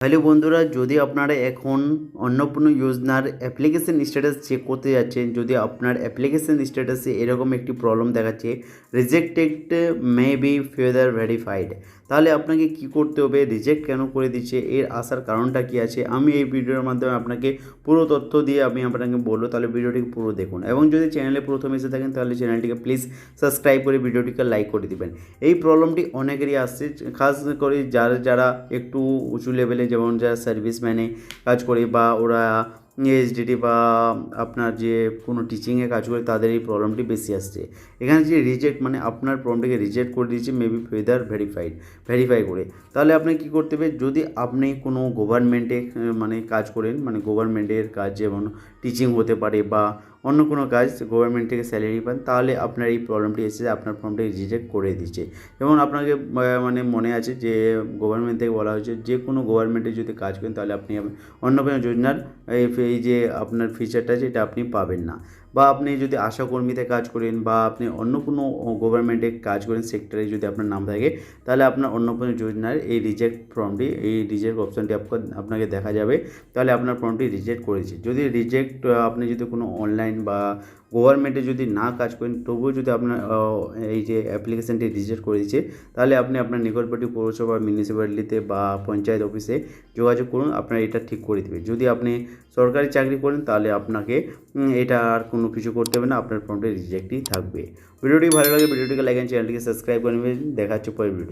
Hello বন্ধুরা, যদি আপনারা এখন অন্নপূর্ণা যোজনার অ্যাপ্লিকেশন স্ট্যাটাস চেক করতে যাচ্ছেন, যদি আপনার অ্যাপ্লিকেশন স্ট্যাটাসে এরকম একটি প্রবলেম দেখাচ্ছে rejected may be feather verified, তাহলে আপনাকে কি করতে হবে, রিজেক্ট কেন করে দিচ্ছে, এর আসার কারণটা কি আছে, আমি এই ভিডিওর মাধ্যমে আপনাকে পুরো তথ্য দিয়ে আমি আপনাকে বলবো। তাহলে ভিডিওটিকে পুরো দেখুন এবং যদি চ্যানেলে প্রথম এসে থাকেন তাহলে চ্যানেলটিকে প্লিজ সাবস্ক্রাইব করে ভিডিওটিকে লাইক করে দিবেন। এই প্রবলেমটি অনেকেরই আসছে, খাস করে যারা একটু উঁচু লেভেলে, যেমন যারা সার্ভিসম্যানে কাজ করে বা ওরা এসডিটি বা আপনার যে কোনো টিচিংয়ে কাজ করে, তাদের এই প্রবলেমটি বেশি আসছে। এখানে যে রিজেক্ট মানে আপনার প্রবলেমটিকে রিজেক্ট করে দিয়েছে মেবি ফেদার ভেরিফাই করে। তাহলে আপনি কী করতে হবে, যদি আপনি কোনো গভর্নমেন্টে মানে কাজ করেন, মানে গভর্নমেন্টের কাজ যেমন টিচিং হতে পারে বা অন্য কোনো কাজ, গভর্নমেন্ট থেকে স্যালারি পান, তাহলে আপনার এই প্রবলেমটি এসেছে, আপনার ফর্মটি রিজেক্ট করে দিচ্ছে। যেমন আপনাকে মানে মনে আছে যে গভর্নমেন্ট থেকে বলা হয়েছে যে কোনো গভর্নমেন্টে যদি কাজ করেন তাহলে আপনি অন্নপূর্ণা যোজনার এই যে আপনার ফিচারটা আছে এটা আপনি পাবেন না। বা আপনি যদি আশাকর্মীতে কাজ করেন বা আপনি অন্য কোনো গভর্নমেন্টে কাজ করেন সেক্টরে, যদি আপনার নাম থাকে, তাহলে আপনার অন্নপূর্ণা যোজনার এই রিজেক্ট ফর্মটি, এই রিজেক্ট অপশানটি আপনাকে দেখা যাবে। তাহলে আপনার ফর্মটি রিজেক্ট করেছে। যদি রিজেক্ট আপনি যদি কোনো অনলাইন বা গভর্নমেন্টে যদি না কাজ করেন, তবুও যদি আপনার এই যে অ্যাপ্লিকেশানটি রিজেক্ট করে দিচ্ছে, তাহলে আপনি আপনার নিকটবর্তী পৌরসভা, মিউনিসিপ্যালিটিতে বা পঞ্চায়েত অফিসে যোগাযোগ করুন, আপনার এটা ঠিক করে দেবে। যদি আপনি সরকারি চাকরি করেন তাহলে আপনাকে এটা আর কোনো কিছু করতে হবে না, আপনার ফর্মটি রিজেক্টই থাকবে। ভিডিওটি ভালো লাগে ভিডিওটিকে লাইক এন্ড চ্যানেলটিকে সাবস্ক্রাইব করে নেবেন। দেখা হচ্ছে পরের ভিডিও।